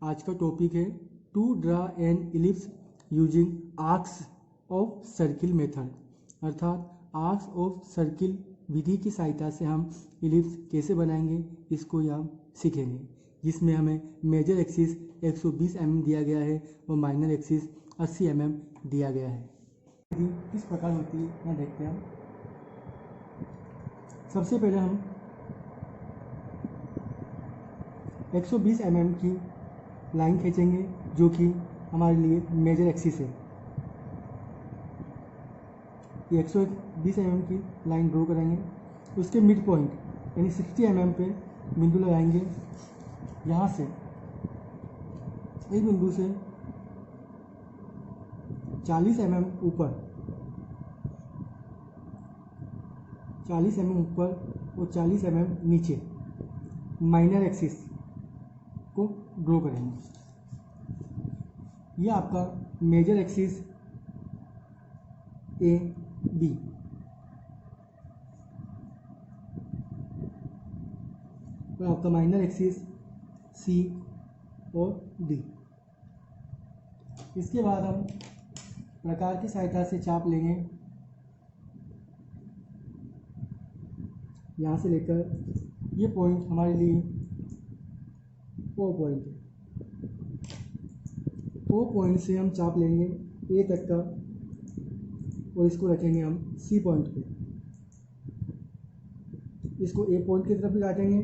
आज का टॉपिक है to draw an ellipse using arcs of circle method, अर्थात आर्क्स ऑफ सर्किल विधि की सहायता से हम इलिप्स कैसे बनाएंगे इसको हम सीखेंगे, जिसमें हमें मेजर एक्सिस 120 mm दिया गया है और माइनर एक्सिस 80 mm दिया गया है। विधि किस प्रकार होती है यहाँ देखते हैं हम। सबसे पहले हम 120 mm की लाइन खींचेंगे जो कि हमारे लिए मेजर एक्सिस है। ये 120 mm की लाइन ड्रॉ करेंगे, उसके मिड पॉइंट यानी 60 mm पे बिंदु लगाएंगे। यहाँ से इस बिंदु से 40 mm ऊपर, 40 mm ऊपर और 40 mm नीचे माइनर एक्सिस को ड्रॉ करेंगे। यह आपका मेजर एक्सिस ए बी, और आपका माइनर एक्सिस सी और डी। इसके बाद हम प्रकार की सहायता से चाप लेंगे, यहाँ से लेकर ये पॉइंट हमारे लिए ओ पॉइंट है। ओ पॉइंट से हम चाप लेंगे ए तक का और इसको रखेंगे हम सी पॉइंट पे। इसको ए पॉइंट की तरफ भी काटेंगे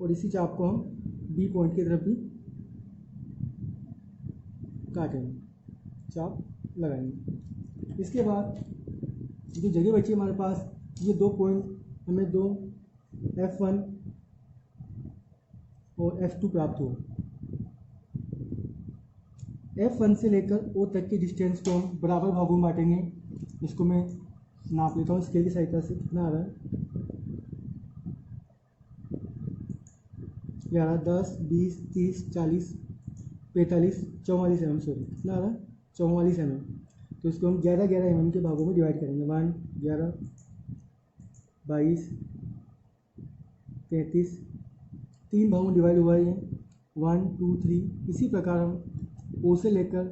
और इसी चाप को हम बी पॉइंट की तरफ भी काटेंगे, चाप लगाएंगे। इसके बाद जो जगह बची हमारे पास, ये दो पॉइंट हमें दो F1 और F2 प्राप्त हुआ। F1 से लेकर O तक की डिस्टेंस को हम बराबर भागों में बांटेंगे। इसको मैं नाप लेता हूँ स्केल की सहायता से, कितना आ रहा है 11, 10, 20, 30, 40, 45, 44 mm, सॉरी कितना आ रहा है 44 mm। तो इसको हम 11 mm के भागों में डिवाइड करेंगे। 1, 11, 22, 33, 3 भागों में डिवाइड हुआ है 1, 2, 3। इसी प्रकार हम O से लेकर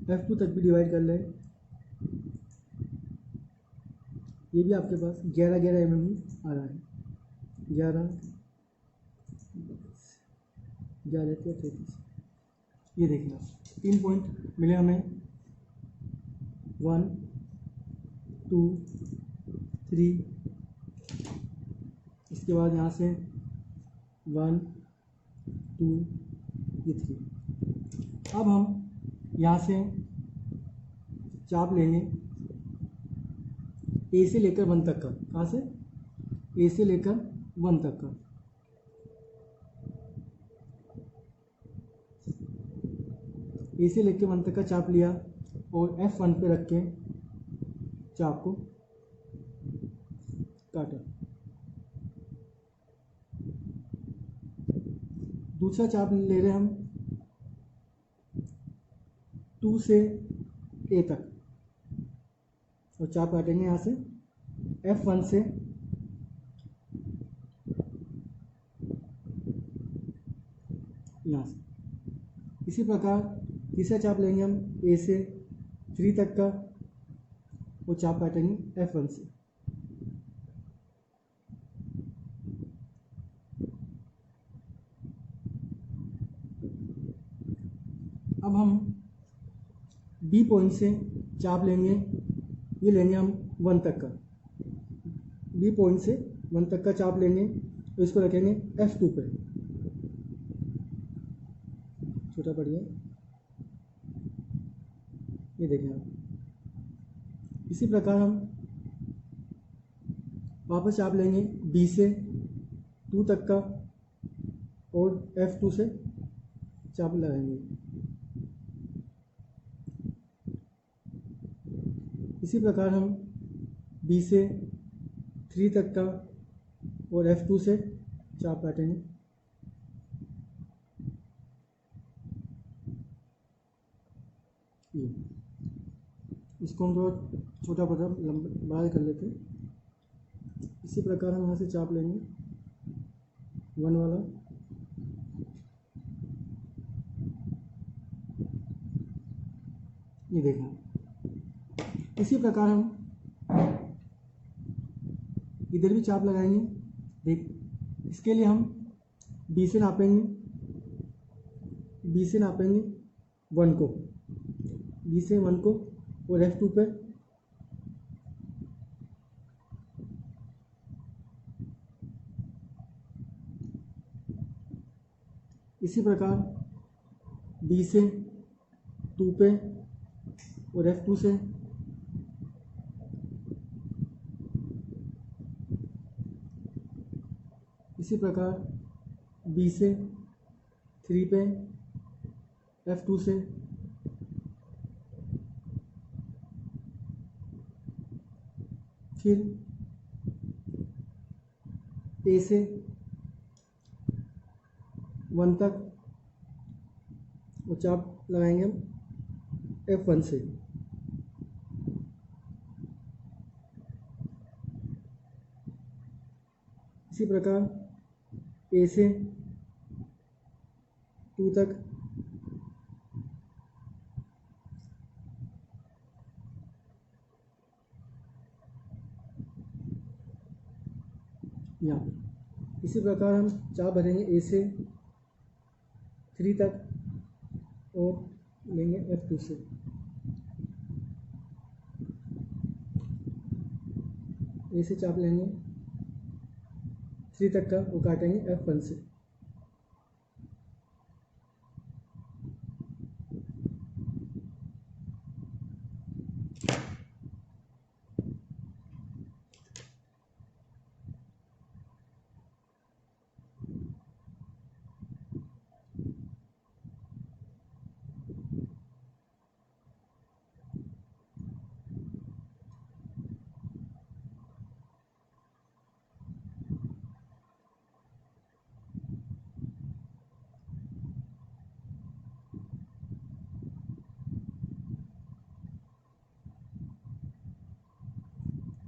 F2 तक भी डिवाइड कर लें। ये भी आपके पास 11 mm ही आ रहा है। 11, 33। ये देखिए आप 3 पॉइंट मिले हमें, 1, 2, 3। इसके बाद यहाँ से 1, 2, ये 3। अब हम यहाँ से चाप लेंगे ए से लेकर 1 तक का। कहाँ से? ए से लेकर 1 तक का। ए से लेकर 1 तक का चाप लिया और F1 पे रख के चाप को काटा। दूसरा चाप ले रहे हम 2 से ए तक और चाप काटेंगे यहाँ से F1 से यहाँ से। इसी प्रकार तीसरा चाप लेंगे हम ए से 3 तक का और चाप काटेंगे F1 से। अब हम बी पॉइंट से चाप लेंगे, ये लेंगे हम 1 तक का। बी पॉइंट से 1 तक का चाप लेंगे और इसको रखेंगे F2 पे। छोटा पड़ गया, ये देखें आप। इसी प्रकार हम वापस चाप लेंगे बी से 2 तक का और F2 से चाप लगाएंगे। इसी प्रकार हम बी से 3 तक का और F2 से चाप काटेंगे। इसको हम थोड़ा छोटा बड़ा बड़ा कर लेते हैं। इसी प्रकार हम यहाँ से चाप लेंगे 1 वाला ये देखना। इसी प्रकार हम इधर भी चाप लगाएंगे। देख, इसके लिए हम बी से नापेंगे 1 को, बी से 1 को, और F2 पे इसी प्रकार बी से 2 पे और F2 से इसी प्रकार बी से 3 पे F2 से फिर ए से 1 तक और चाप लगाएंगे हम F1 से। इसी प्रकार ए से 2 तक यहाँ, इसी प्रकार हम चाप भरेंगे ए से 3 तक और लेंगे F2 से। ए से चाप लेंगे 3 तक का वो काटेंगे F1 से।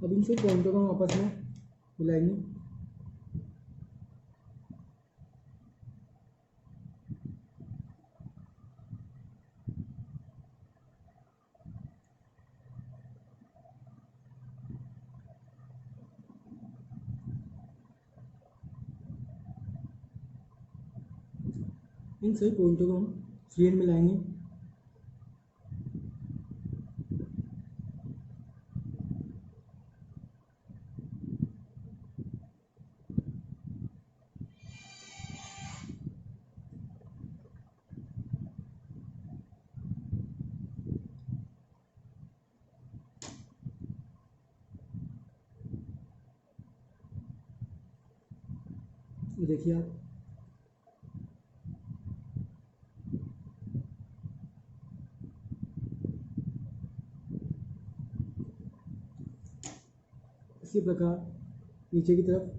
अब इन सब पॉइंटों को हम आपस में मिलाएंगे। इन सभी पॉइंटों को हम फ्री हैंड मिलाएंगे। ये देखिए आप, इसी प्रकार नीचे की तरफ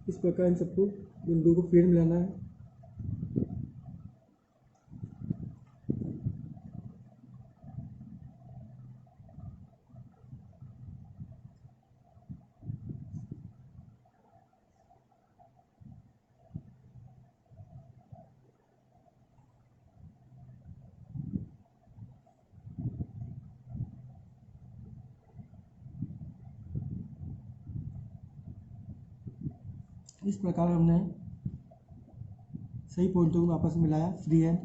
इस प्रकार इन सबको बिंदु को फ्री मिलाना है। इस प्रकार हमने सही पॉइंटों को आपस में मिलाया, फ्री हैंड।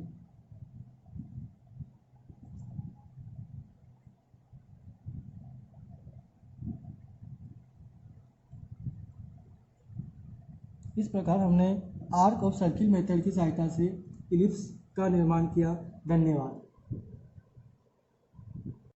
इस प्रकार हमने आर्क ऑफ सर्किल मेथड की सहायता से इलिप्स का निर्माण किया। धन्यवाद।